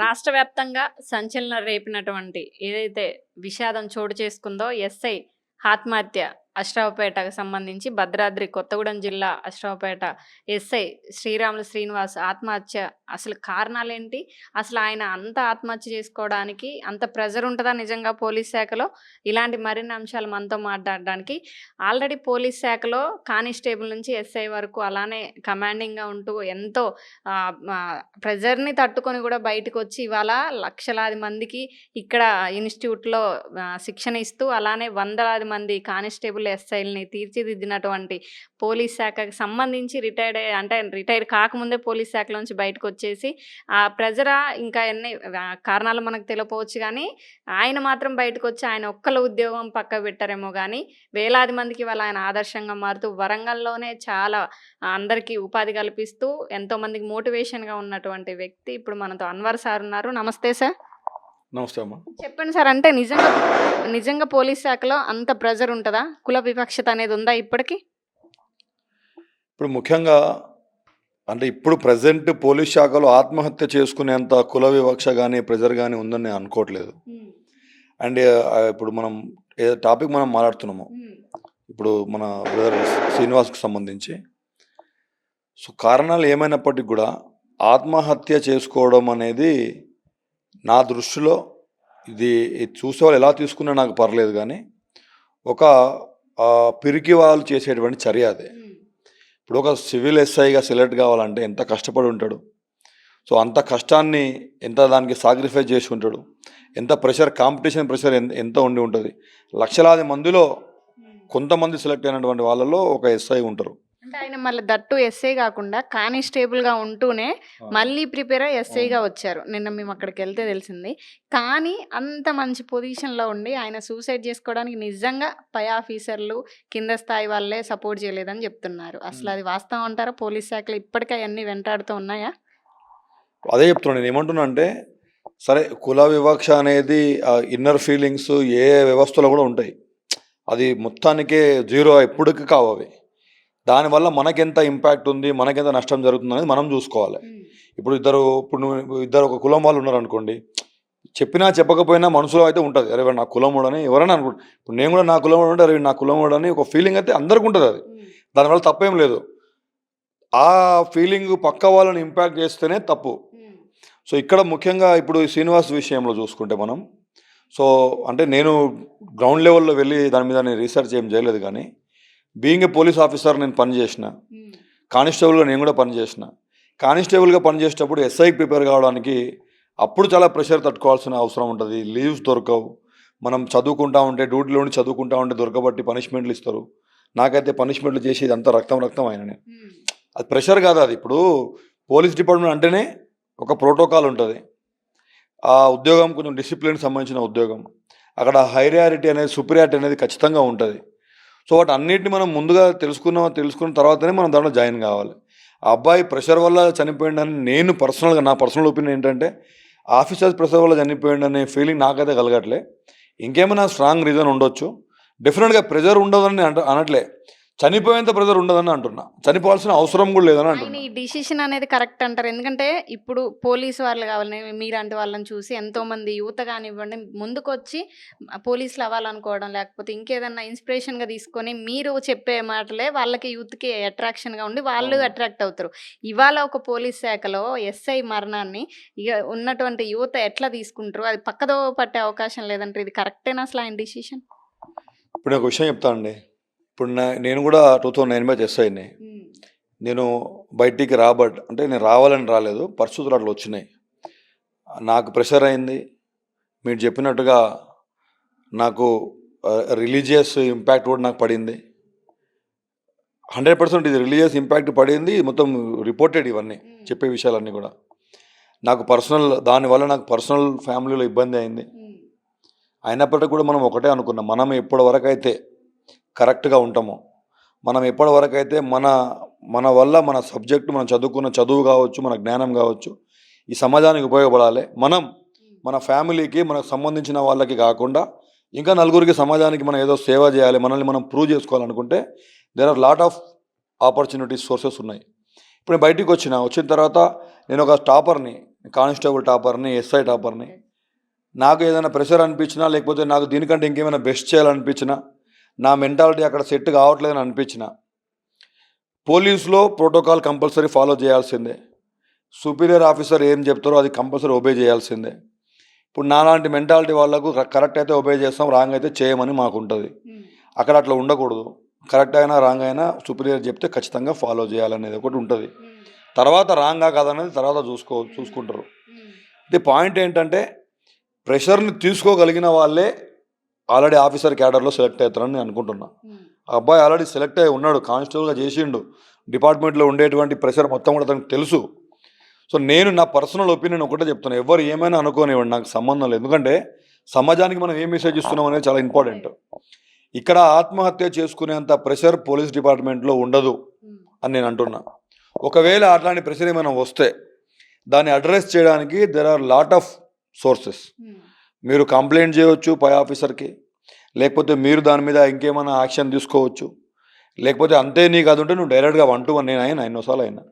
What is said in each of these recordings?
రాష్ట్ర వ్యాప్తంగా సంచలనం రేపినటువంటి ఏదైతే విషాదం చోటు చేసుకుందో ఎస్ఐ ఆత్మహత్య అశ్రావుపేటకు సంబంధించి భద్రాద్రి కొత్తగూడెం జిల్లా అశ్రావుపేట ఎస్ఐ శ్రీరాములు శ్రీనివాస్ ఆత్మహత్య అసలు కారణాలేంటి? అసలు ఆయన అంత ఆత్మహత్య చేసుకోవడానికి అంత ప్రెజర్ ఉంటుందా నిజంగా పోలీస్ శాఖలో? ఇలాంటి మరిన్ని అంశాలు మనతో మాట్లాడడానికి ఆల్రెడీ పోలీస్ శాఖలో కానిస్టేబుల్ నుంచి ఎస్ఐ వరకు అలానే కమాండింగ్గా ఉంటూ ఎంతో ప్రెజర్ని తట్టుకొని కూడా బయటకు వచ్చి ఇవాళ లక్షలాది మందికి ఇక్కడ ఇన్స్టిట్యూట్లో శిక్షణ ఇస్తూ అలానే వందలాది మంది కానిస్టేబుల్ ఎస్ఐల్ని తీర్చిదిద్దినటువంటి పోలీస్ శాఖకు సంబంధించి రిటైర్ కాకముందే పోలీస్ శాఖ నుంచి బయటకు వచ్చేసి ఆ ప్రెజరా ఇంకా ఎన్ని కారణాలు మనకు తెలియపోవచ్చు, కానీ ఆయన మాత్రం బయటకు వచ్చి ఆయన ఒక్కళ్ళ ఉద్యోగం పక్క పెట్టారేమో కానీ వేలాది మందికి వాళ్ళ ఆయన ఆదర్శంగా మారుతూ వరంగల్లోనే చాలా అందరికీ ఉపాధి కల్పిస్తూ ఎంతోమందికి మోటివేషన్గా ఉన్నటువంటి వ్యక్తి ఇప్పుడు మనతో అన్వర్ సార్ ఉన్నారు. నమస్తే సార్. నమస్తే అమ్మా. చెప్పండి సార్, అంటే నిజంగా పోలీస్ శాఖలో అంత ప్రెజర్ ఉంటుందా? కుల వివక్షత అనేది ఉందా ఇప్పటికి? ఇప్పుడు ముఖ్యంగా అంటే ఇప్పుడు ప్రజెంట్ పోలీస్ శాఖలో ఆత్మహత్య చేసుకునేంత కుల వివక్ష కానీ ప్రెజర్ కానీ ఉందని నేను అనుకోవట్లేదు. అండ్ ఇప్పుడు మనం ఏ టాపిక్ మనం మాట్లాడుతున్నాము ఇప్పుడు మన బ్రదర్ శ్రీనివాస్కి సంబంధించి, సో కారణాలు ఏమైనప్పటికీ కూడా ఆత్మహత్య చేసుకోవడం అనేది నా దృష్టిలో ఇది చూసే వాళ్ళు ఎలా తీసుకున్నా నాకు పర్లేదు, కానీ ఒక పిరికి వాళ్ళు చేసేటువంటి చర్య అదే. ఇప్పుడు ఒక సివిల్ ఎస్ఐగా సెలెక్ట్ కావాలంటే ఎంత కష్టపడి ఉంటాడు, సో అంత కష్టాన్ని ఎంత దానికి సాక్రిఫైస్ చేసి ఉంటాడు, ఎంత ప్రెషర్, కాంపిటీషన్ ప్రెషర్ ఎంత ఉండి ఉంటుంది. లక్షలాది మందిలో కొంతమంది సెలెక్ట్ అయినటువంటి వాళ్ళలో ఒక ఎస్ఐ ఉంటారు. అంటే ఆయన మళ్ళీ దట్టు ఎస్ఐ కాకుండా కానిస్టేబుల్గా ఉంటూనే మళ్ళీ ప్రిపేర్ అయ్యి ఎస్ఐగా వచ్చారు. నిన్న మేము అక్కడికి వెళ్తే తెలిసింది. కానీ అంత మంచి పొజిషన్లో ఉండి ఆయన సూసైడ్ చేసుకోవడానికి నిజంగా పై ఆఫీసర్లు కింద స్థాయి వాళ్ళే సపోర్ట్ చేయలేదని చెప్తున్నారు. అసలు అది వాస్తవం అంటారా? పోలీస్ శాఖలో ఇప్పటికీ అవన్నీ వెంటాడుతూ ఉన్నాయా? అదే చెప్తున్నాను. నేను ఏమంటున్నా అంటే, సరే కుల వివక్ష అనేది ఇన్నర్ ఫీలింగ్స్ ఏ వ్యవస్థలో కూడా ఉంటాయి, అది మొత్తానికే జీరో ఎప్పటికి కావు అవి. దానివల్ల మనకెంత ఇంపాక్ట్ ఉంది, మనకెంత నష్టం జరుగుతుంది అనేది మనం చూసుకోవాలి. ఇప్పుడు ఇద్దరు ఒక కులం వాళ్ళు ఉన్నారు అనుకోండి, చెప్పినా చెప్పకపోయినా మనసులో అయితే ఉంటుంది, అరే నా కులముడు అని ఎవరైనా అనుకుంటారు. ఇప్పుడు నేను కూడా నా కులముడు అంటే అరే నా కులముడు అని ఒక ఫీలింగ్ అయితే అందరికి ఉంటుంది. అది దానివల్ల తప్పేం లేదు. ఆ ఫీలింగ్ పక్క వాళ్ళని ఇంపాక్ట్ చేస్తేనే తప్పు. సో ఇక్కడ ముఖ్యంగా ఇప్పుడు శ్రీనివాస్ విషయంలో చూసుకుంటే మనం, సో అంటే నేను గ్రౌండ్ లెవెల్లో వెళ్ళి దాని మీద నేను రీసెర్చ్ ఏం చేయలేదు, కానీ బీయింగ్ ఏ పోలీస్ ఆఫీసర్ నేను పనిచేసిన, కానిస్టేబుల్గా నేను కూడా పనిచేసిన. కానిస్టేబుల్గా పనిచేసేటప్పుడు ఎస్ఐకి ప్రిపేర్ కావడానికి అప్పుడు చాలా ప్రెషర్ తట్టుకోవాల్సిన అవసరం ఉంటుంది. లీవ్స్ దొరకవు. మనం చదువుకుంటా ఉంటే, డ్యూటీలో ఉండి చదువుకుంటా ఉంటే దొరకబట్టి పనిష్మెంట్లు ఇస్తారు. నాకైతే పనిష్మెంట్లు చేసి ఇదంతా రక్తం అయిననే. అది ప్రెషర్ కాదు. అది ఇప్పుడు పోలీస్ డిపార్ట్మెంట్ అంటేనే ఒక ప్రోటోకాల్ ఉంటుంది. ఆ ఉద్యోగం కొంచెం డిసిప్లిన్కి సంబంధించిన ఉద్యోగం. అక్కడ హైరియారిటీ అనేది, సుపీరియారిటీ అనేది ఖచ్చితంగా ఉంటుంది. సో వాటి అన్నిటిని మనం ముందుగా తెలుసుకున్న తర్వాతనే మనం దాంట్లో జాయిన్ కావాలి. ఆ అబ్బాయి ప్రెషర్ వల్ల చనిపోయిండని నేను పర్సనల్గా, నా పర్సనల్ ఒపీనియన్ ఏంటంటే, ఆఫీసర్స్ ప్రెషర్ వల్ల చనిపోయిండనే ఫీలింగ్ నాకైతే కలగట్లే. ఇంకేమైనా స్ట్రాంగ్ రీజన్ ఉండొచ్చు. డెఫినెట్గా ప్రెషర్ ఉండదని అనట్లే, చనిపోయేంత ప్రెజర్ ఉండదని అంటున్నా. చనిపోవాల్సిన అవసరం కూడా లేదని అంటున్నా. ఈ డిసిషన్ అనేది కరెక్ట్ అంటారు? ఎందుకంటే ఇప్పుడు పోలీసు వాళ్ళు కావాలని మీలాంటి వాళ్ళని చూసి ఎంతోమంది యువత కానివ్వండి ముందుకు వచ్చి పోలీసులు అవ్వాలనుకోవడం, లేకపోతే ఇంకేదన్నా ఇన్స్పిరేషన్గా తీసుకొని మీరు చెప్పే మాటలే వాళ్ళకి యూత్కి అట్రాక్షన్గా ఉండి వాళ్ళు అట్రాక్ట్ అవుతారు. ఇవాళ ఒక పోలీస్ శాఖలో ఎస్ఐ మరణాన్ని ఇక ఉన్నటువంటి యువత ఎట్లా తీసుకుంటారు? అది పక్కదో పట్టే అవకాశం లేదంటారు. ఇది కరెక్టేనా అసలు ఆయన డిసిషన్? ఇప్పుడు ఒక విషయం చెప్తానండి. ఇప్పుడు నేను కూడా 2009 బ్యాచ్ ఎస్ఐని. నేను బయటికి అంటే నేను రావాలని రాలేదు, పరిస్థితులు అట్లా వచ్చినాయి. నాకు ప్రెషర్ అయింది. మీరు చెప్పినట్టుగా నాకు రిలీజియస్ ఇంపాక్ట్ కూడా నాకు పడింది. 100% ఇది రిలీజియస్ ఇంపాక్ట్ పడింది. మొత్తం రిపోర్టెడ్ ఇవన్నీ చెప్పే విషయాలన్నీ కూడా. నాకు దానివల్ల నాకు పర్సనల్ ఫ్యామిలీలో ఇబ్బంది అయింది. అయినప్పటికీ కూడా మనం ఒకటే అనుకున్నాం, మనం ఎప్పటి వరకు అయితే కరెక్ట్గా ఉంటామో, మనం ఎప్పటి వరకు అయితే మన వల్ల మన సబ్జెక్టు, మనం చదువుకున్న చదువు కావచ్చు, మన జ్ఞానం కావచ్చు, ఈ సమాజానికి ఉపయోగపడాలి. మన ఫ్యామిలీకి, మనకు సంబంధించిన వాళ్ళకి కాకుండా ఇంకా నలుగురికి, సమాజానికి మనం ఏదో సేవ చేయాలి, మనల్ని మనం ప్రూవ్ చేసుకోవాలనుకుంటే there are lot of opportunities, sources ఉన్నాయి. ఇప్పుడు నేను బయటికి వచ్చిన తర్వాత నేను ఒక టాపర్ని, కానిస్టేబుల్ టాపర్ని, ఎస్ఐ టాపర్ని. నాకు ఏదైనా ప్రెషర్ అనిపించినా, లేకపోతే నాకు దీనికంటే ఇంకేమైనా బెస్ట్ చేయాలనిపించినా, నా మెంటాలిటీ అక్కడ సెట్ కావట్లేదని అనిపించిన, పోలీసులో ప్రోటోకాల్ కంపల్సరీ ఫాలో చేయాల్సిందే. సుపీరియర్ ఆఫీసర్ ఏం చెప్తారో అది కంపల్సరీ ఒబే చేయాల్సిందే. ఇప్పుడు నాలాంటి మెంటాలిటీ వాళ్ళకు కరెక్ట్ అయితే ఒబే చేస్తాం, రాంగ్ అయితే చేయమని మాకు ఉంటుంది. అక్కడ అట్లా ఉండకూడదు. కరెక్ట్ అయినా రాంగ్ అయినా సుపీరియర్ చెప్తే ఖచ్చితంగా ఫాలో చేయాలనేది ఒకటి ఉంటుంది. తర్వాత రాంగా కాదనేది తర్వాత చూసుకుంటారు. ఇది పాయింట్ ఏంటంటే, ప్రెషర్ని తీసుకోగలిగిన వాళ్ళే ఆల్రెడీ ఆఫీసర్ క్యాడర్లో సెలెక్ట్ అవుతారని నేను అనుకుంటున్నా. ఆ అబ్బాయి ఆల్రెడీ సెలెక్ట్ అయ్యి ఉన్నాడు, కానిస్టేబుల్గా చేసిండు. డిపార్ట్మెంట్లో ఉండేటువంటి ప్రెషర్ మొత్తం కూడా అతనికి తెలుసు. సో నేను నా పర్సనల్ ఒపీనియన్ ఒకటే చెప్తున్నాను, ఎవరు ఏమైనా అనుకోనివ్వండి, నాకు సంబంధం లేదు. ఎందుకంటే సమాజానికి మనం ఏం మెసేజ్ ఇస్తున్నాం అనేది చాలా ఇంపార్టెంట్. ఇక్కడ ఆత్మహత్య చేసుకునేంత ప్రెషర్ పోలీస్ డిపార్ట్మెంట్లో ఉండదు అని నేను అంటున్నా. ఒకవేళ అట్లాంటి ప్రెషర్ ఏమైనా వస్తే దాన్ని అడ్రస్ చేయడానికి there are lot of sources. మీరు కంప్లైంట్ చేయవచ్చు పై ఆఫీసర్కి, లేకపోతే మీరు దాని మీద ఇంకేమైనా యాక్షన్ తీసుకోవచ్చు, లేకపోతే అంతే నీకు అది ఉంటే నువ్వు డైరెక్ట్గా 1-1 నేను అయినా ఎన్నోసార్లు అయినా.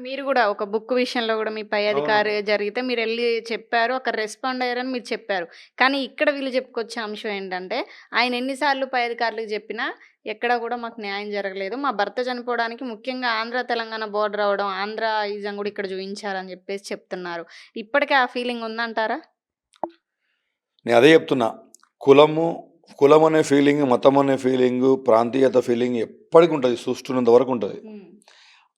మీరు కూడా ఒక బుక్ విషయంలో కూడా మీ పై అధికారి జరిగితే మీరు వెళ్ళి చెప్పారు, అక్కడ రెస్పాండ్ అయ్యారని మీరు చెప్పారు. కానీ ఇక్కడ వీళ్ళు చెప్పుకొచ్చే అంశం ఏంటంటే, ఆయన ఎన్నిసార్లు పై అధికారులకు చెప్పినా ఎక్కడ కూడా మాకు న్యాయం జరగలేదు, మా భర్త చనిపోవడానికి ముఖ్యంగా ఆంధ్ర తెలంగాణ బోర్డర్ అవడం, ఆంధ్ర ఈజం కూడా ఇక్కడ చూపించారని చెప్పేసి చెప్తున్నారు. ఇప్పటికే ఆ ఫీలింగ్ ఉందంటారా? నేను అదే చెప్తున్నా, కులం అనే ఫీలింగ్, మతం అనే ఫీలింగ్, ప్రాంతీయత ఫీలింగ్ ఎప్పటికి ఉంటుంది, సృష్టినంత వరకు ఉంటుంది.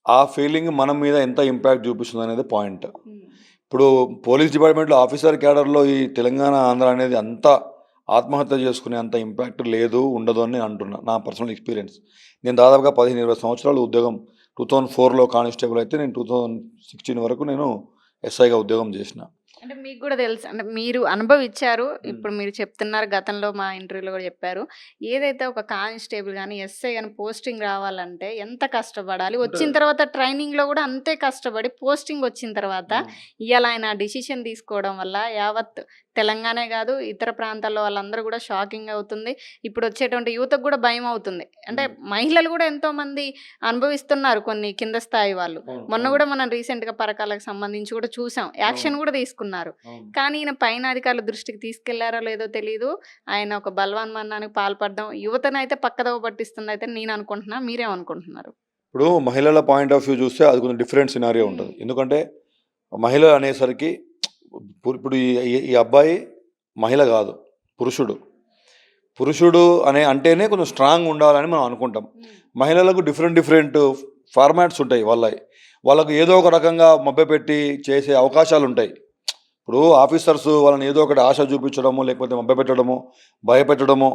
ఆ ఫీలింగ్ మన మీద ఎంత ఇంపాక్ట్ చూపిస్తుంది అనేది పాయింట్. ఇప్పుడు పోలీస్ డిపార్ట్మెంట్లో ఆఫీసర్ క్యాడర్లో ఈ తెలంగాణ ఆంధ్ర అనేది అంత ఆత్మహత్య చేసుకునే అంత ఇంపాక్ట్ లేదు, ఉండదు అని నేను అంటున్నా. నా పర్సనల్ ఎక్స్పీరియన్స్. నేను దాదాపుగా 15-20 సంవత్సరాలు ఉద్యోగం, 2004లో కానిస్టేబుల్ అయితే నేను 2016 వరకు నేను ఎస్ఐగా ఉద్యోగం చేసిన. అంటే మీకు కూడా తెలుసు, అంటే మీరు అనుభవించారు. ఇప్పుడు మీరు చెప్తున్నారు, గతంలో మా ఇంటర్వ్యూలో కూడా చెప్పారు. ఏదైతే ఒక కానిస్టేబుల్ కానీ ఎస్ఐ కానీ పోస్టింగ్ రావాలంటే ఎంత కష్టపడాలి, వచ్చిన తర్వాత ట్రైనింగ్లో కూడా అంతే కష్టపడి పోస్టింగ్ వచ్చిన తర్వాత ఇవాళ ఆయన డిసిషన్ తీసుకోవడం వల్ల యావత్ తెలంగాణే కాదు ఇతర ప్రాంతాల్లో వాళ్ళందరూ కూడా షాకింగ్ అవుతుంది. ఇప్పుడు వచ్చేటువంటి యువతకు కూడా భయం అవుతుంది. అంటే మహిళలు కూడా ఎంతో మంది అనుభవిస్తున్నారు, కొన్ని కింద స్థాయి వాళ్ళు. మొన్న కూడా మనం రీసెంట్గా పరకాలకు సంబంధించి కూడా చూసాం, యాక్షన్ కూడా తీసుకున్నారు. కానీ ఈయన పైన అధికారుల దృష్టికి తీసుకెళ్లారో లేదో తెలియదు, ఆయన ఒక బలవన్మరణానికి పాల్పడడం యువతనైతే పక్కదోవ పట్టిస్తుంది అయితే నేను అనుకుంటున్నా. మీరేమనుకుంటున్నారు? ఇప్పుడు మహిళల పాయింట్ ఆఫ్ వ్యూ చూస్తే అది కొంచెం డిఫరెంట్ సినారియో ఉంటుంది. ఎందుకంటే మహిళ అనేసరికి ఇప్పుడు ఈ అబ్బాయి మహిళ కాదు, పురుషుడు అంటేనే కొంచెం స్ట్రాంగ్ ఉండాలని మనం అనుకుంటాం. మహిళలకు డిఫరెంట్ ఫార్మాట్స్ ఉంటాయి. వాళ్ళకు ఏదో ఒక రకంగా మభ్యపెట్టి చేసే అవకాశాలు ఉంటాయి. ఇప్పుడు ఆఫీసర్స్ వాళ్ళని ఏదో ఒకటి ఆశ చూపించడము, లేకపోతే మభ్యపెట్టడము, భయపెట్టడము,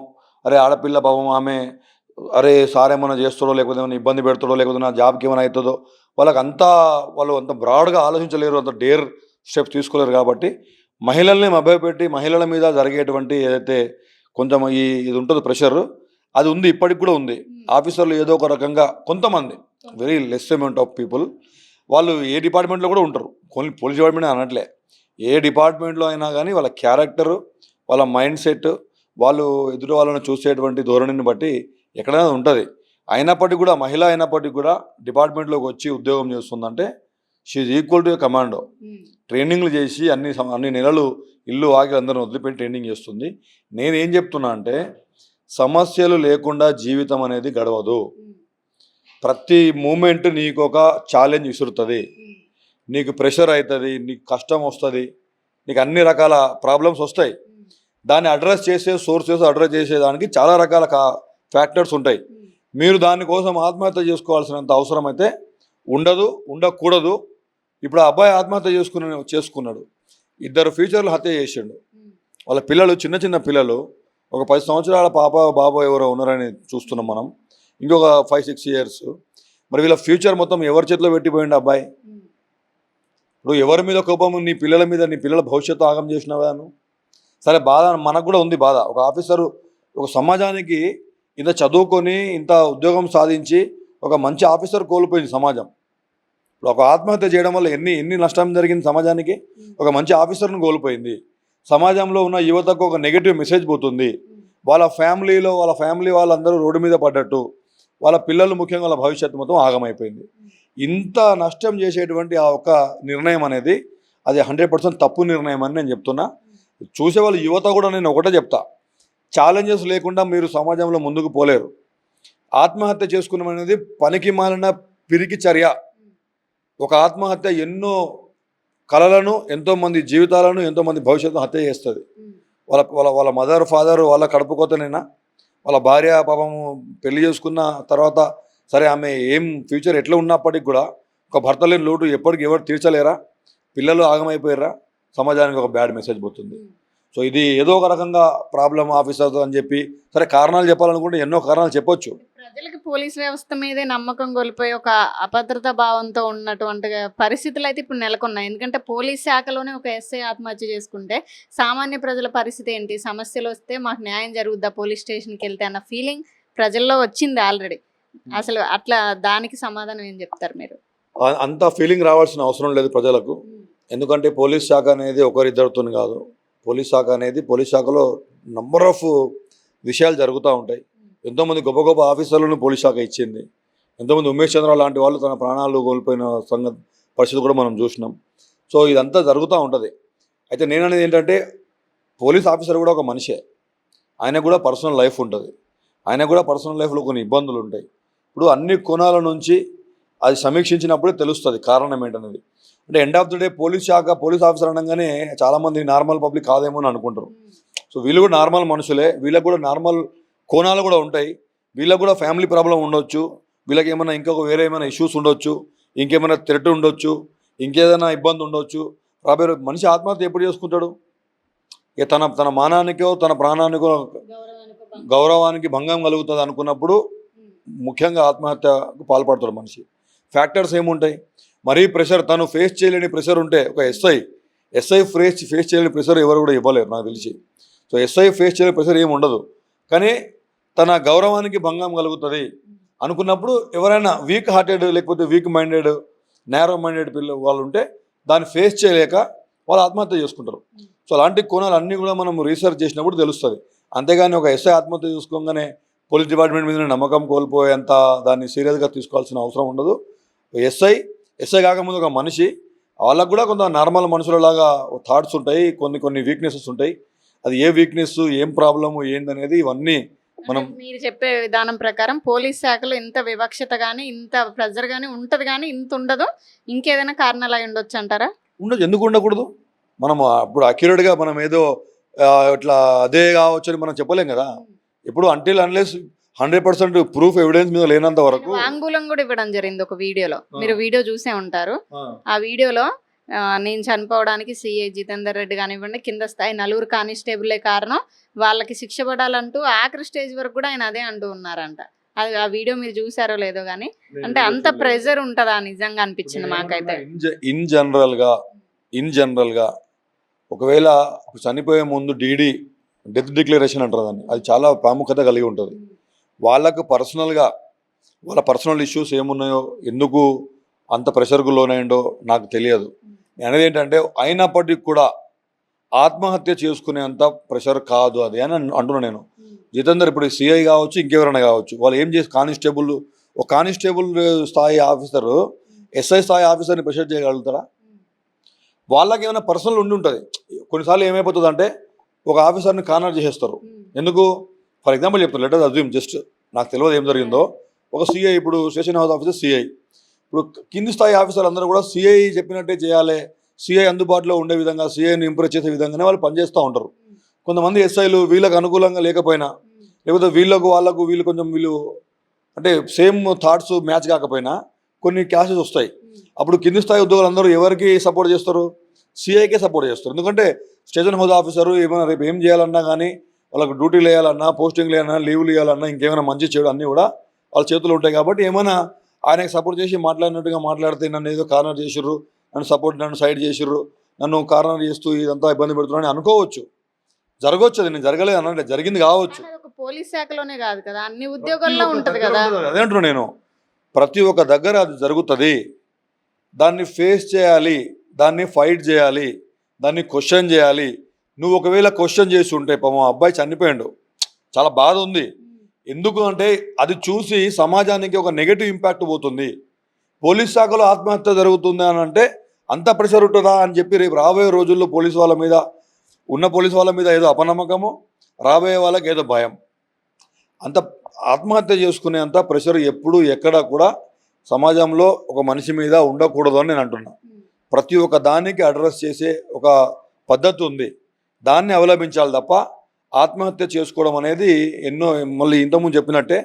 అరే ఆడపిల్ల పాపం ఆమె, అరే సార్ ఏమైనా చేస్తాడో, లేకపోతే ఏమైనా ఇబ్బంది పెడతాడో, లేకపోతే నా జాబ్కి ఏమైనా అవుతుందో, వాళ్ళు అంత బ్రాడ్గా ఆలోచించలేరు, అంత డేర్ స్టెప్స్ తీసుకోలేరు. కాబట్టి మహిళల్ని మభ్యపెట్టి మహిళల మీద జరిగేటువంటి ఏదైతే కొంచెం ఇది ఉంటుందో ప్రెషర్, అది ఉంది, ఇప్పటికి కూడా ఉంది. ఆఫీసర్లు ఏదో ఒక రకంగా కొంతమంది, very less amount of people, వాళ్ళు ఏ డిపార్ట్మెంట్లో కూడా ఉంటారు, కొన్ని పోలీస్ డిపార్ట్మెంట్ అనట్లే, ఏ డిపార్ట్మెంట్లో అయినా కానీ వాళ్ళ క్యారెక్టరు, వాళ్ళ మైండ్ సెట్, వాళ్ళు ఎదుటి వాళ్ళని చూసేటువంటి ధోరణిని బట్టి ఎక్కడైనా ఉంటుంది. అయినప్పటికీ కూడా మహిళ అయినప్పటికీ కూడా డిపార్ట్మెంట్లోకి వచ్చి ఉద్యోగం చేస్తుందంటే she equal to a commando. ట్రైనింగ్లు చేసి అన్ని నెలలు ఇల్లు ఆగి అందరిని వదిలిపెట్టి ట్రైనింగ్ చేస్తుంది. నేనేం చెప్తున్నా అంటే, సమస్యలు లేకుండా జీవితం అనేది గడవదు. ప్రతి మూమెంట్ నీకు ఒక ఛాలెంజ్ విసురుతుంది, నీకు ప్రెషర్ అవుతుంది, నీకు కష్టం వస్తుంది, నీకు అన్ని రకాల ప్రాబ్లమ్స్ వస్తాయి. దాన్ని అడ్రస్ చేసే సోర్సెస్ అడ్రస్ చేసేదానికి చాలా రకాల ఫ్యాక్టర్స్ ఉంటాయి. మీరు దానికోసం ఆత్మహత్య చేసుకోవాల్సినంత అవసరం అయితే ఉండకూడదు. ఇప్పుడు ఆ అబ్బాయి ఆత్మహత్య చేసుకున్నాడు, 2 ఫ్యూచర్లు హత్య చేసిండు. వాళ్ళ పిల్లలు చిన్న పిల్లలు, ఒక 10 సంవత్సరాల పాప బాబు ఎవరో ఉన్నారని చూస్తున్నాం మనం, ఇంకొక 5-6 ఇయర్స్. మరి వీళ్ళ ఫ్యూచర్ మొత్తం ఎవరి చేతిలో పెట్టిపోయిండు అబ్బాయి? ఇప్పుడు ఎవరి మీద కోపం? నీ పిల్లల మీద, నీ పిల్లల భవిష్యత్తు ఆగం చేసినావా నువ్వు? సరే, బాధ మనకు కూడా ఉంది, బాధ. ఒక ఆఫీసరు ఒక సమాజానికి ఇంత చదువుకొని ఇంత ఉద్యోగం సాధించి ఒక మంచి ఆఫీసర్ కోల్పోయింది సమాజం. ఇప్పుడు ఒక ఆత్మహత్య చేయడం వల్ల ఎన్ని నష్టం జరిగింది సమాజానికి? ఒక మంచి ఆఫీసర్ని కోల్పోయింది. సమాజంలో ఉన్న యువతకు ఒక నెగిటివ్ మెసేజ్ పోతుంది. వాళ్ళ ఫ్యామిలీ వాళ్ళందరూ రోడ్డు మీద పడ్డట్టు, వాళ్ళ పిల్లలు ముఖ్యంగా వాళ్ళ భవిష్యత్తు మొత్తం ఆగమైపోయింది. ఇంత నష్టం చేసేటువంటి ఆ ఒక నిర్ణయం అనేది అది 100% తప్పు నిర్ణయం అని నేను చెప్తున్నా. చూసేవాళ్ళు యువత కూడా నేను ఒకటే చెప్తా, ఛాలెంజెస్ లేకుండా మీరు సమాజంలో ముందుకు పోలేరు. ఆత్మహత్య చేసుకున్నాం అనేది పనికి మాలిన పిరికి చర్య. ఒక ఆత్మహత్య ఎన్నో కళలను, ఎంతోమంది జీవితాలను, ఎంతోమంది భవిష్యత్తును హత్య చేస్తుంది. వాళ్ళ వాళ్ళ వాళ్ళ మదర్ ఫాదర్ వాళ్ళ కడుపు కోతనైనా, వాళ్ళ భార్య పాపము పెళ్లి చేసుకున్న తర్వాత సరే ఆమె ఏం ఫ్యూచర్ ఎట్లా ఉన్నప్పటికి కూడా ఒక భర్త లేని లోటు ఎప్పటికి ఎవరు తీర్చలేరా? పిల్లలు ఆగమైపోయారా? సమాజానికి ఒక బ్యాడ్ మెసేజ్ పోతుంది. సో ఇది ఏదో ఒక రకంగా ప్రాబ్లం ఆఫీసర్తో అని చెప్పి సరే కారణాలు చెప్పాలనుకుంటే ఎన్నో కారణాలు చెప్పొచ్చు. ప్రజలకి పోలీస్ వ్యవస్థ మీదే నమ్మకం కోల్పోయి ఒక అభద్రతా భావంతో ఉన్నటువంటి పరిస్థితులు అయితే ఇప్పుడు నెలకొన్నాయి. ఎందుకంటే పోలీస్ శాఖలోనే ఒక ఎస్ఐ ఆత్మహత్య చేసుకుంటే సామాన్య ప్రజల పరిస్థితి ఏంటి? సమస్యలు వస్తే మాకు న్యాయం జరుగుద్దా పోలీస్ స్టేషన్కి వెళ్తే అన్న ఫీలింగ్ ప్రజల్లో వచ్చింది ఆల్రెడీ. అసలు అట్లా దానికి సమాధానం ఏం చెప్తారు మీరు? అంత ఫీలింగ్ రావాల్సిన అవసరం లేదు ప్రజలకు. ఎందుకంటే పోలీస్ శాఖ అనేది ఒకరిద్దరితో కాదు. పోలీస్ శాఖ అనేది పోలీస్ శాఖలో నంబర్ ఆఫ్ విషయాలు జరుగుతూ ఉంటాయి. ఎంతోమంది గొప్ప గొప్ప ఆఫీసర్లను పోలీస్ శాఖ ఇచ్చింది. ఎంతోమంది ఉమేష్ చంద్ర లాంటి వాళ్ళు తన ప్రాణాలు కోల్పోయిన పరిస్థితి కూడా మనం చూసినాం. సో ఇదంతా జరుగుతూ ఉంటుంది. అయితే నేననేది ఏంటంటే పోలీస్ ఆఫీసర్ కూడా ఒక మనిషే, ఆయన కూడా పర్సనల్ లైఫ్ ఉంటుంది. ఆయన కూడా పర్సనల్ లైఫ్లో కొన్ని ఇబ్బందులు ఉంటాయి. ఇప్పుడు అన్ని కోణాల నుంచి అది సమీక్షించినప్పుడే తెలుస్తుంది కారణం ఏంటనేది. అంటే end of the day police శాఖ పోలీస్ ఆఫీసర్ అనగానే చాలామంది నార్మల్ పబ్లిక్ కాదేమో అని అనుకుంటారు. సో వీళ్ళు కూడా నార్మల్ మనుషులే, వీళ్ళకి కూడా నార్మల్ కోణాలు కూడా ఉంటాయి. వీళ్ళకి కూడా ఫ్యామిలీ ప్రాబ్లం ఉండొచ్చు, వీళ్ళకి ఏమైనా ఇంకొక వేరే ఏమైనా ఇష్యూస్ ఉండొచ్చు, ఇంకేమైనా థ్రెట్ ఉండొచ్చు, ఇంకేదైనా ఇబ్బంది ఉండొచ్చు. రాబోయే మనిషి ఆత్మహత్య ఎప్పుడు చేసుకుంటాడు? ఇక తన మానానికో తన ప్రాణానికో గౌరవానికి భంగం కలుగుతుంది అనుకున్నప్పుడు ముఖ్యంగా ఆత్మహత్యకు పాల్పడతాడు మనిషి. ఫ్యాక్టర్స్ ఏముంటాయి? మరీ ప్రెషర్, తను ఫేస్ చేయలేని ప్రెషర్ ఉంటే ఒక ఎస్ఐ ఫేస్ చేయలేని ప్రెషర్ ఎవరు కూడా ఇవ్వలేరు నాకు తెలిసి. సో ఎస్ఐ ఫేస్ చేయలేని ప్రెషర్ ఏమి ఉండదు, కానీ తన గౌరవానికి భంగం కలుగుతుంది అనుకున్నప్పుడు ఎవరైనా వీక్ హార్టెడ్ లేకపోతే వీక్ మైండెడ్ నేరో మైండెడ్ వాళ్ళు ఉంటే దాన్ని ఫేస్ చేయలేక వాళ్ళు ఆత్మహత్య చేసుకుంటారు. సో అలాంటి కోణాలు అన్నీ కూడా మనం రీసెర్చ్ చేసినప్పుడు తెలుస్తుంది. అంతేగాని ఒక ఎస్ఐ ఆత్మహత్య చూసుకోగానే పోలీస్ డిపార్ట్మెంట్ మీద నమ్మకం కోల్పోయేంత దాన్ని సీరియస్గా తీసుకోవాల్సిన అవసరం ఉండదు. ఎస్ఐ కాకముందు ఒక మనిషి, వాళ్ళకు కూడా కొంత నార్మల్ మనుషులలాగా థాట్స్ ఉంటాయి, కొన్ని వీక్నెసెస్ ఉంటాయి. అది ఏ వీక్నెస్, ఏం ప్రాబ్లము ఏందనేది ఇవన్నీ మనం మీరు చెప్పే విధానం ప్రకారం పోలీస్ శాఖలో ఇంత వివక్షత కానీ ఇంత ప్రెజర్ కానీ ఉంటుంది, కానీ ఇంత ఉండదు. ఇంకేదైనా కారణాలు అయి ఉండొచ్చు అంటారా? ఉండదు, ఎందుకు ఉండకూడదు? మనం అప్పుడు అక్యురేట్గా మనం ఏదో ఇట్లా అదే కావచ్చు అని మనం చెప్పలేం కదా. ఇప్పుడు అంటిల్ అన్లెస్ 100% ప్రూఫ్ ఎవిడెన్స్ మీద లేనంత వరకు వాంగ్మూలం కూడా ఇవ్వడం జరిగింది ఒక వీడియోలో. మీరు వీడియో చూసే ఉంటారు. ఆ వీడియోలో నేను చనిపోవడానికి సిఐ జితేందర్ రెడ్డి కానివ్వండి, కింద స్థాయి 4 కానిస్టేబులే కారణం, వాళ్ళకి శిక్ష పడాలంటూ ఆఖరి స్టేజ్ వరకు కూడా ఆయన అదే అంటూ ఉన్నారంట. అది ఆ వీడియో మీరు చూసారో లేదో కానీ, అంటే అంత ప్రెజర్ ఉంటుందా నిజంగా అనిపించింది మాకైతే. ఇన్ జనరల్గా ఒకవేళ చనిపోయే ముందు డెత్ డిక్లరేషన్ అంటారు దాన్ని, అది చాలా ప్రాముఖ్యత కలిగి ఉంటుంది. వాళ్ళకు పర్సనల్గా వాళ్ళ పర్సనల్ ఇష్యూస్ ఏమున్నాయో, ఎందుకు అంత ప్రెషర్కు లోనైండో నాకు తెలియదు. నేను అనేది ఏంటంటే అయినప్పటికీ కూడా ఆత్మహత్య చేసుకునేంత ప్రెషర్ కాదు అది అని అంటున్నాను నేను. జితేందర్ ఇప్పుడు సిఐ కావచ్చు, ఇంకెవరైనా కావచ్చు, వాళ్ళు ఏం చేసి ఒక కానిస్టేబుల్ స్థాయి ఆఫీసరు ఎస్ఐ స్థాయి ఆఫీసర్ని ప్రెషర్ చేయగలుగుతారా? వాళ్ళకి ఏమైనా పర్సనల్ ఉండి ఉంటుంది. కొన్నిసార్లు ఏమైపోతుంది అంటే ఒక ఆఫీసర్ని కార్నర్ చేసేస్తారు. ఎందుకు? ఫర్ ఎగ్జాంపుల్ చెప్తాను, లెట్ అస్ అజ్యూమ్, జస్ట్ నాకు తెలియదు ఏం జరిగిందో. ఒక సిఐ, ఇప్పుడు స్టేషన్ హౌస్ ఆఫీసర్ సిఐ, ఇప్పుడు కింది స్థాయి ఆఫీసర్లు అందరూ కూడా సిఐ చెప్పినట్టే చేయాలి, సిఐ అందుబాటులో ఉండే విధంగా, సిఐని ఇంప్రెస్ చేసే విధంగానే వాళ్ళు పనిచేస్తూ ఉంటారు. కొంతమంది ఎస్ఐలు వీళ్ళకి అనుకూలంగా లేకపోయినా, లేకపోతే వీళ్ళు కొంచెం అంటే సేమ్ థాట్స్ మ్యాచ్ కాకపోయినా కొన్ని క్లాషెస్ వస్తాయి. అప్పుడు కింది స్థాయి ఉద్యోగులు అందరూ ఎవరికి సపోర్ట్ చేస్తారు? సిఐకే సపోర్ట్ చేస్తారు. ఎందుకంటే స్టేషన్ హౌస్ ఆఫీసరు ఏమైనా రేపు ఏం చేయాలన్నా కానీ, వాళ్ళకి డ్యూటీలు వేయాలన్నా, పోస్టింగ్ వేయాలన్నా, లీవ్లు ఇవ్వాలన్నా, ఇంకేమైనా మంచి చేయడం అన్నీ కూడా వాళ్ళ చేతులు ఉంటాయి. కాబట్టి ఏమైనా ఆయనకి సపోర్ట్ చేసి మాట్లాడినట్టుగా మాట్లాడితే నన్ను ఏదో కార్నర్ చేసిర్రు, నన్ను సైడ్ చేసిర్రు, నన్ను కార్నర్ చేస్తూ ఇదంతా ఇబ్బంది పెడుతున్నారని అనుకోవచ్చు, జరగవచ్చు. అది నేను జరగలేదు అన్నట్టు జరిగింది కావచ్చు. పోలీస్ శాఖలోనే కాదు కదా, అన్ని ఉద్యోగాల్లో ఉంటుంది కదా. అదే అంటున్నాను నేను, ప్రతి ఒక్క దగ్గర అది జరుగుతుంది. దాన్ని ఫేస్ చేయాలి, దాన్ని ఫైట్ చేయాలి, దాన్ని క్వశ్చన్ చేయాలి. నువ్వు ఒకవేళ క్వశ్చన్ చేసి ఉంటే, పాపం అబ్బాయి చనిపోయాడు, చాలా బాధ ఉంది. ఎందుకు అంటే అది చూసి సమాజానికి ఒక నెగటివ్ ఇంపాక్ట్ పోతుంది. పోలీస్ శాఖలో ఆత్మహత్య జరుగుతుంది అని అంటే అంత ప్రెషర్ ఉంటుందా అని చెప్పి రేపు రాబోయే రోజుల్లో పోలీసు వాళ్ళ మీద పోలీసు వాళ్ళ మీద ఏదో అపనమ్మకము, రాబోయే వాళ్ళకి ఏదో భయం. అంత ఆత్మహత్య చేసుకునేంత ప్రెషర్ ఎప్పుడు ఎక్కడ కూడా సమాజంలో ఒక మనిషి మీద ఉండకూడదు అని నేను అంటున్నా. ప్రతి ఒక్క దానికి అడ్రస్ చేసే ఒక పద్ధతి ఉంది, దాన్ని అవలంబించాలి తప్ప ఆత్మహత్య చేసుకోవడం అనేది మళ్ళీ ఇంతకుముందు చెప్పినట్టే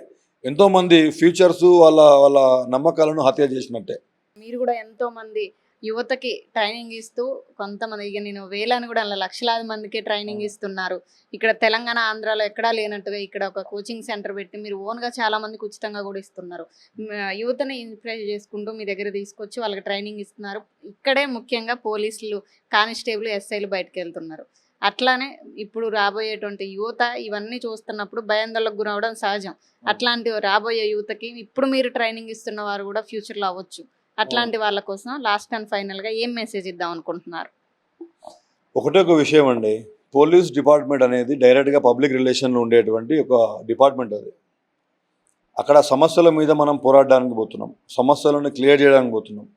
ఎంతోమంది ఫ్యూచర్స్ వాళ్ళ వాళ్ళ నమ్మకాలను హత్య చేసినట్టే. మీరు కూడా ఎంతో మంది యువతకి ట్రైనింగ్ ఇస్తూ కొంతమంది, ఇక నేను వేలని కూడా అలా లక్షలాది మందికి ట్రైనింగ్ ఇస్తున్నారు. ఇక్కడ తెలంగాణ ఆంధ్రాలో ఎక్కడా లేనట్టుగా ఇక్కడ ఒక కోచింగ్ సెంటర్ పెట్టి మీరు ఓన్గా చాలా మందికి ఉచితంగా కూడా ఇస్తున్నారు. యువతని ఇన్స్పైర్ చేసుకుంటూ మీ దగ్గర తీసుకొచ్చి వాళ్ళకి ట్రైనింగ్ ఇస్తున్నారు. ఇక్కడే ముఖ్యంగా పోలీసులు, కానిస్టేబుల్, ఎస్ఐలు బయటకు వెళ్తున్నారు. అట్లానే ఇప్పుడు రాబోయేటువంటి యువత ఇవన్నీ చూస్తున్నప్పుడు భయాందోళనకు గురవడం సహజం. అట్లాంటి రాబోయే యువతకి ఇప్పుడు మీరు ట్రైనింగ్ ఇస్తున్న వారు కూడా ఫ్యూచర్లో అవ్వచ్చు. అట్లాంటి వాళ్ళ కోసం లాస్ట్ అండ్ ఫైనల్గా ఏం మెసేజ్ ఇద్దాం అనుకుంటున్నారు? ఒకటే ఒక విషయం అండి, పోలీస్ డిపార్ట్మెంట్ అనేది డైరెక్ట్గా పబ్లిక్ రిలేషన్లో ఉండేటువంటి ఒక డిపార్ట్మెంట్. అది అక్కడ సమస్యల మీద మనం పోరాడడానికి పోతున్నాం, సమస్యలను క్లియర్ చేయడానికి పోతున్నాం.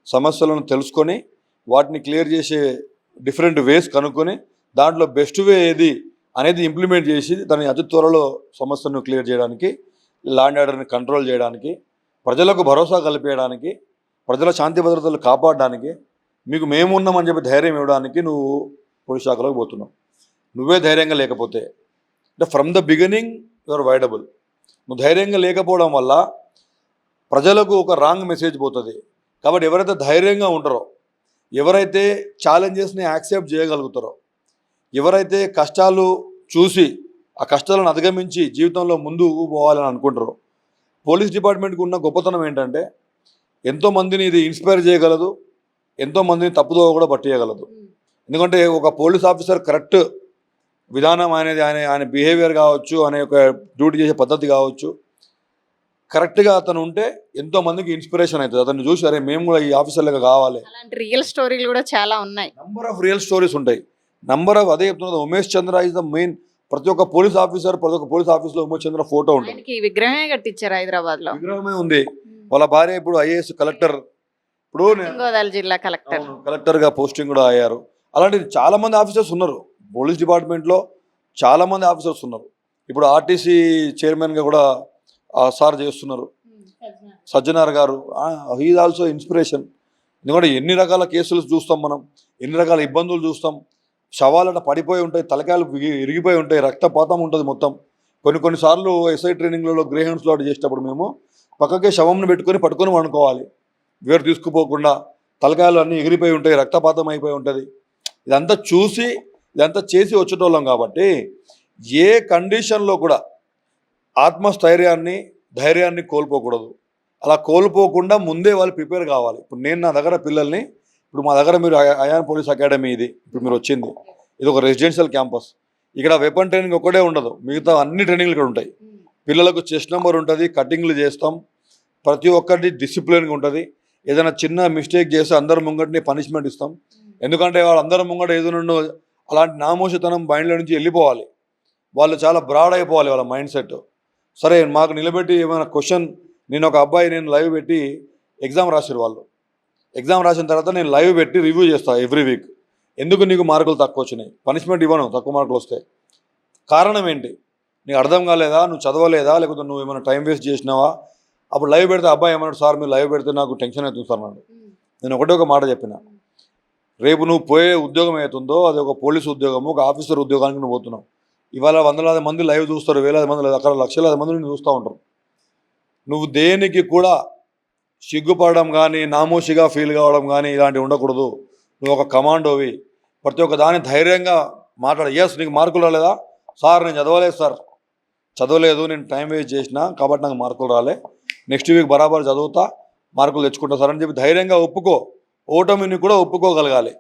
సమస్యలను తెలుసుకొని వాటిని క్లియర్ చేసే డిఫరెంట్ వేస్ కనుక్కొని దాంట్లో బెస్ట్ వే ఏది అనేది ఇంప్లిమెంట్ చేసి దాన్ని అతి త్వరలో సమస్యను క్లియర్ చేయడానికి, లా అండ్ ఆర్డర్ని కంట్రోల్ చేయడానికి, ప్రజలకు భరోసా కల్పించడానికి, ప్రజల శాంతి భద్రతలు కాపాడడానికి, మీకు మేమున్నామని చెప్పి ధైర్యం ఇవ్వడానికి నువ్వు పోలీస్ శాఖలోకి పోతున్నావు. నువ్వే ధైర్యంగా లేకపోతే అంటే ఫ్రమ్ ద బిగినింగ్ యువర్ వైడబుల్. నువ్వు ధైర్యంగా లేకపోవడం వల్ల ప్రజలకు ఒక రాంగ్ మెసేజ్ పోతుంది. కాబట్టి ఎవరైతే ధైర్యంగా ఉంటారో, ఎవరైతే ఛాలెంజెస్ని యాక్సెప్ట్ చేయగలుగుతారో, ఎవరైతే కష్టాలు చూసి ఆ కష్టాలను అధిగమించి జీవితంలో ముందుకు పోవాలని అనుకుంటారో, పోలీస్ డిపార్ట్మెంట్కి ఉన్న గొప్పతనం ఏంటంటే ఎంతోమందిని ఇది ఇన్స్పైర్ చేయగలదు, ఎంతోమందిని తప్పుదోవ కూడా పట్టేయగలదు. ఎందుకంటే ఒక పోలీస్ ఆఫీసర్ కరెక్ట్ విధానం అనేది ఆయన బిహేవియర్ కావచ్చు, అనే ఒక డ్యూటీ చేసే పద్ధతి కావచ్చు, కరెక్ట్గా అతను ఉంటే ఎంతోమందికి ఇన్స్పిరేషన్ అవుతుంది. అతన్ని చూసి అరే మేము కూడా ఈ ఆఫీసర్లుగా కావాలి. అలాంటి రియల్ స్టోరీలు కూడా చాలా ఉన్నాయి. నంబర్ ఆఫ్ రియల్ స్టోరీస్ ఉంటాయి. అదే చెప్తున్నది, ఉమేష్ చంద్ర ఈజ్ ద మెయిన్. ప్రతి ఒక్క పోలీస్ ఆఫీస్లో ఉమేష్ చంద్ర ఫోటో ఉంటుంది. విగ్రహమే కట్టించారు హైదరాబాద్ లో, విగ్రహమే ఉంది. వాళ్ళ భార్య ఇప్పుడు ఐఏఎస్ కలెక్టర్, ఇప్పుడు గోదావరి జిల్లా కలెక్టర్గా పోస్టింగ్ కూడా అయ్యారు. అలాంటి చాలా మంది ఆఫీసర్స్ ఉన్నారు పోలీస్ డిపార్ట్మెంట్లో, చాలా మంది ఆఫీసర్స్ ఉన్నారు. ఇప్పుడు ఆర్టీసీ చైర్మన్గా కూడా సార్ చేస్తున్నారు, సజ్జనార్ గారు. హీఈ్ ఆల్సో ఇన్స్పిరేషన్. ఎందుకంటే ఎన్ని రకాల కేసులు చూస్తాం మనం, ఎన్ని రకాల ఇబ్బందులు చూస్తాం. శవాలట పడిపోయి ఉంటాయి, తలకాయలు ఇరిగిపోయి ఉంటాయి, రక్తపాతం ఉంటుంది మొత్తం. కొన్నిసార్లు ఎస్ఐ ట్రైనింగ్లలో గ్రేహౌండ్స్లో చేసేటప్పుడు మేము పక్కకే శవంను పట్టుకొని వండుకోవాలి, వేరు తీసుకుపోకుండా. తలకాయలు అన్నీ ఎగిరిపోయి ఉంటాయి, రక్తపాతం అయిపోయి ఉంటుంది. ఇదంతా చూసి ఇదంతా చేసి వచ్చేటోళ్ళం. కాబట్టి ఏ కండిషన్లో కూడా ధైర్యాన్ని కోల్పోకూడదు. అలా కోల్పోకుండా ముందే వాళ్ళు ప్రిపేర్ కావాలి. ఇప్పుడు నేను నా దగ్గర పిల్లల్ని, ఇప్పుడు మా దగ్గర మీరు అయాన్ పోలీస్ అకాడమీ, ఇది ఇప్పుడు మీరు వచ్చింది, ఇది ఒక రెసిడెన్షియల్ క్యాంపస్. ఇక్కడ వెపన్ ట్రైనింగ్ ఒక్కటే ఉండదు, మిగతా అన్ని ట్రైనింగ్లు ఇక్కడ ఉంటాయి. పిల్లలకు చెస్ట్ నెంబర్ ఉంటుంది, కటింగ్లు చేస్తాం, ప్రతి ఒక్కటి డిసిప్లిన్గా ఉంటుంది. ఏదైనా చిన్న మిస్టేక్ చేస్తే అందరి ముంగటిని పనిష్మెంట్ ఇస్తాం. ఎందుకంటే వాళ్ళందరి ముంగట ఏదైనా అలాంటి నామోషతనం మైండ్లో నుంచి వెళ్ళిపోవాలి. వాళ్ళు చాలా బ్రాడ్ అయిపోవాలి వాళ్ళ మైండ్ సెట్. సరే మాకు నిలబెట్టి ఏమైనా క్వశ్చన్, నేను లైవ్ పెట్టి ఎగ్జామ్ రాసారు వాళ్ళు. ఎగ్జామ్ రాసిన తర్వాత నేను లైవ్ పెట్టి రివ్యూ చేస్తాను ఎవ్రీ వీక్. ఎందుకు నీకు మార్కులు తక్కువ వచ్చినాయి? పనిష్మెంట్ ఇవ్వను తక్కువ మార్కులు వస్తాయి. కారణం ఏంటి? నీకు అర్థం కాలేదా, నువ్వు చదవలేదా, లేకపోతే నువ్వు ఏమైనా టైం వేస్ట్ చేసినావా? అప్పుడు లైవ్ పెడితే అబ్బాయి ఏమన్నాడు, సార్ మీరు లైవ్ పెడితే నాకు టెన్షన్ అవుతుంది సార్ అన్నాడు. నేను ఒక మాట చెప్పిన, రేపు నువ్వు పోయే ఉద్యోగం అవుతుందో అది ఒక పోలీసు ఉద్యోగము, ఒక ఆఫీసర్ ఉద్యోగానికి నువ్వు పోతున్నావు. ఇవాళ వందలాది మంది లైవ్ చూస్తారు, వేలాది మంది, అక్కడ లక్షలాది మంది నేను చూస్తూ ఉంటారు. నువ్వు దేనికి కూడా సిగ్గుపడడం కానీ, నామోషిగా ఫీల్ కావడం కానీ ఇలాంటివి ఉండకూడదు. నువ్వు ఒక కమాండోవి. ప్రతి ఒక్క దాన్ని ధైర్యంగా మాట్లాడు. ఎస్ నీకు మార్కులు రాలేదా? సార్ నేను చదవలేదు, నేను టైం వేస్ట్ చేసిన కాబట్టి నాకు మార్కులు రాలే, నెక్స్ట్ వీక్ బరాబర్ చదువుతా, మార్కులు తెచ్చుకుంటా సార్ అని చెప్పి ధైర్యంగా ఒప్పుకో. ఓటమిని కూడా ఒప్పుకోగలగాలి,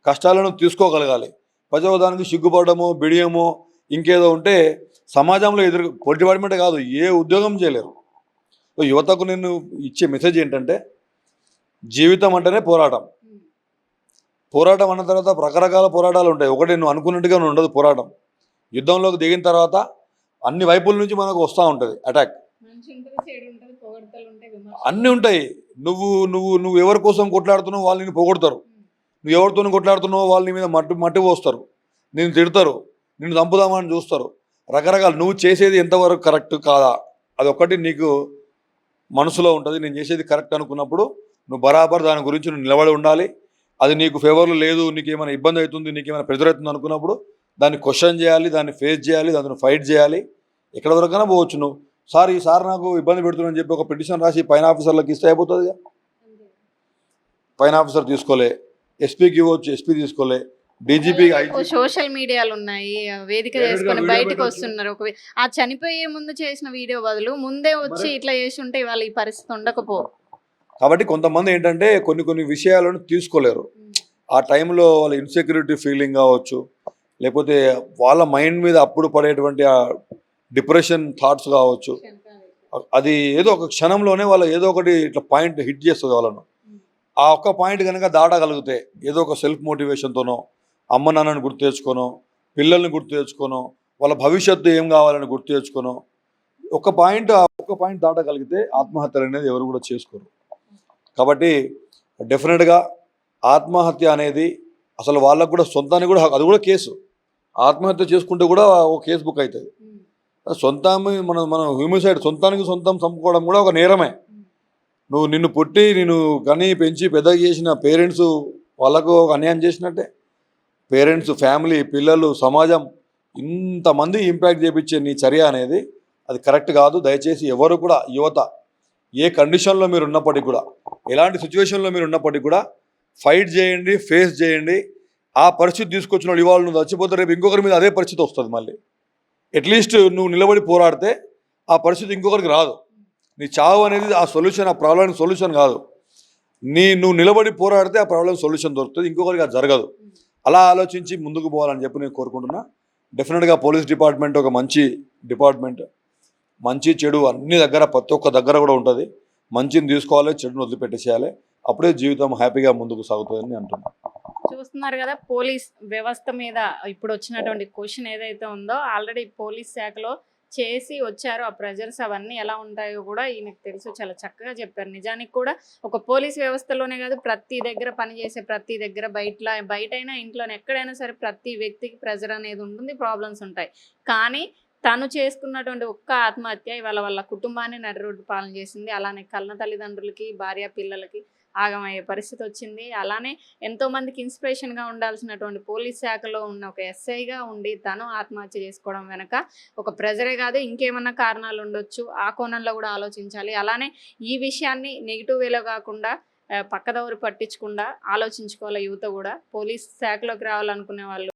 కష్టాలను తీసుకోగలగాలి. ప్రతి ఒక్కదానికి సిగ్గుపడము, బిడియము, ఇంకేదో ఉంటే సమాజంలో పోలీస్ డిపార్ట్మెంటే కాదు ఏ ఉద్యోగం చేయలేరు. యువతకు నేను ఇచ్చే మెసేజ్ ఏంటంటే, జీవితం అంటేనే పోరాటం అన్న తర్వాత రకరకాల పోరాటాలు ఉంటాయి. ఒకటి నువ్వు అనుకున్నట్టుగా ఉండదు పోరాటం. యుద్ధంలోకి దిగిన తర్వాత అన్ని వైపుల నుంచి మనకు వస్తూ ఉంటుంది అటాక్, అన్నీ ఉంటాయి. నువ్వు ఎవరి కోసం కొట్లాడుతున్నావు వాళ్ళు నిన్ను పొగొడతారు, నువ్వు ఎవరితో కొట్లాడుతున్నావో వాళ్ళు నీ మీద మట్టి పోస్తారు, నిన్ను తిడతారు, నిన్ను చంపుదామని చూస్తారు, రకరకాల. నువ్వు చేసేది ఎంతవరకు కరెక్ట్ కాదా అదొక్కటి నీకు మనసులో ఉంటుంది. నేను చేసేది కరెక్ట్ అనుకున్నప్పుడు నువ్వు బరాబర్ దాని గురించి నువ్వు నిలబడి ఉండాలి. అది నీకు ఫేవర్లో లేదు, నీకు ఏమైనా ఇబ్బంది అవుతుంది, నీకు ఏమైనా ప్రెజర్ అవుతుంది అనుకున్నప్పుడు దాన్ని క్వశ్చన్ చేయాలి, దాన్ని ఫేస్ చేయాలి, దాన్ని ఫైట్ చేయాలి. ఎక్కడ వరకైనా పోవచ్చు. నువ్వు సార్ ఈసారి నాకు ఇబ్బంది పెడుతుందని చెప్పి ఒక పిటిషన్ రాసి పైన ఆఫీసర్లకు ఇస్తే అయిపోతుంది. పైన ఆఫీసర్ తీసుకోలే, ఎస్పీకి ఇవ్వచ్చు, ఎస్పీ తీసుకోలే, డీజీపీకి సోషల్ మీడియాలు ఉన్నాయి, వేదిక చేసుకొని బయటకు వస్తున్నారు. ఆ చనిపోయే ముందు చేసిన వీడియో బదులు ముందే వచ్చి ఇట్లా చేసి ఉంటే ఇవాళ ఈ పరిస్థితి ఉండకపో. కాబట్టి కొంతమంది ఏంటంటే కొన్ని విషయాలను తీసుకోలేరు. ఆ టైంలో వాళ్ళ ఇన్సెక్యూరిటీ ఫీలింగ్ కావచ్చు, లేకపోతే వాళ్ళ మైండ్ మీద అప్పుడు పడేటువంటి ఆ డిప్రెషన్ థాట్స్ కావచ్చు, అది ఏదో ఒక క్షణంలోనే వాళ్ళ ఏదో ఒకటి ఇట్లా పాయింట్ హిట్ చేస్తుంది వాళ్ళను. ఆ ఒక్క పాయింట్ కనుక దాటగలిగితే ఏదో ఒక సెల్ఫ్ మోటివేషన్తోనో, అమ్మ నాన్నని గుర్తు తెచ్చుకోనో, పిల్లల్ని గుర్తు తెచ్చుకోనో, వాళ్ళ భవిష్యత్తు ఏం కావాలని గుర్తు తెచ్చుకోనో, ఒక పాయింట్ దాటగలిగితే ఆత్మహత్యలు అనేది ఎవరు కూడా చేసుకోరు. కాబట్టి డెఫినెట్గా ఆత్మహత్య అనేది అసలు వాళ్ళకు కూడా సొంతానికి కూడా అది కూడా కేసు. ఆత్మహత్య చేసుకుంటే కూడా ఒక కేసు బుక్ అవుతుంది. మనం హ్యూమిసైడ్ సొంతానికి సొంతం చంపుకోవడం కూడా ఒక నేరమే. నిన్ను పుట్టి నిన్ను కని పెంచి పెద్దగా చేసిన పేరెంట్స్ వాళ్ళకు ఒక అన్యాయం చేసినట్టే. పేరెంట్స్, ఫ్యామిలీ, పిల్లలు, సమాజం ఇంతమంది ఇంపాక్ట్ చేయించే నీ చర్య అనేది అది కరెక్ట్ కాదు. దయచేసి ఎవరు కూడా యువత ఏ కండిషన్లో మీరు ఉన్నప్పటికీ కూడా, ఎలాంటి సిచ్యువేషన్లో మీరు ఉన్నప్పటికీ కూడా ఫైట్ చేయండి, ఫేస్ చేయండి. ఆ పరిస్థితి తీసుకొచ్చిన వాళ్ళు ఇవాళ నువ్వు చచ్చిపోతే రేపు ఇంకొకరి మీద అదే పరిస్థితి వస్తుంది. మళ్ళీ అట్లీస్ట్ నువ్వు నిలబడి పోరాడితే ఆ పరిస్థితి ఇంకొకరికి రాదు. నీ చావు అనేది ఆ సొల్యూషన్, ఆ ప్రాబ్లం సొల్యూషన్ కాదు. నువ్వు నిలబడి పోరాడితే ఆ ప్రాబ్లం సొల్యూషన్ దొరుకుతుంది, ఇంకొకరికి అది జరగదు. అలా ఆలోచించి ముందుకు పోవాలని చెప్పి నేను కోరుకుంటున్నా. డెఫినెట్గా పోలీస్ డిపార్ట్మెంట్ ఒక మంచి డిపార్ట్మెంట్. మంచి చెడు అన్ని దగ్గర, ప్రతి ఒక్క దగ్గర కూడా ఉంటుంది. మంచిని తీసుకోవాలి, చెడుని వదిలిపెట్టేసేయాలి. అప్పుడే జీవితం హ్యాపీగా ముందుకు సాగుతుందని అంటున్నాను. చూస్తున్నారు కదా, పోలీస్ వ్యవస్థ మీద ఇప్పుడు వచ్చినటువంటి క్వశ్చన్ ఏదైతే ఉందో ఆల్రెడీ పోలీస్ శాఖలో చేసి వచ్చారు. ఆ ప్రెజర్స్ అవన్నీ ఎలా ఉంటాయో కూడా ఈయనకు తెలుసు, చాలా చక్కగా చెప్పారు. నిజానికి కూడా ఒక పోలీస్ వ్యవస్థలోనే కాదు, ప్రతి దగ్గర పనిచేసే ప్రతి దగ్గర బయటైనా ఇంట్లోనే ఎక్కడైనా సరే ప్రతి వ్యక్తికి ప్రెజర్ అనేది ఉంటుంది, ప్రాబ్లమ్స్ ఉంటాయి. కానీ తను చేసుకున్నటువంటి ఒక్క ఆత్మహత్య ఇవాళ వాళ్ళ కుటుంబాన్ని నడిరోడ్డు పాలన చేసింది. అలానే కన్న తల్లిదండ్రులకి, భార్య పిల్లలకి ఆగమయ్యే పరిస్థితి వచ్చింది. అలానే ఎంతోమందికి ఇన్స్పిరేషన్గా ఉండాల్సినటువంటి పోలీస్ శాఖలో ఉన్న ఒక ఎస్ఐగా ఉండి తను ఆత్మహత్య చేసుకోవడం వెనక ఒక ప్రెజరే కాదు, ఇంకేమన్నా కారణాలు ఉండొచ్చు. ఆ కోణంలో కూడా ఆలోచించాలి. అలానే ఈ విషయాన్ని నెగిటివ్ వేలో కాకుండా పక్కదవరు పట్టించకుండా ఆలోచించుకోవాలి యువత కూడా. పోలీస్ శాఖలోకి రావాలనుకునే వాళ్ళు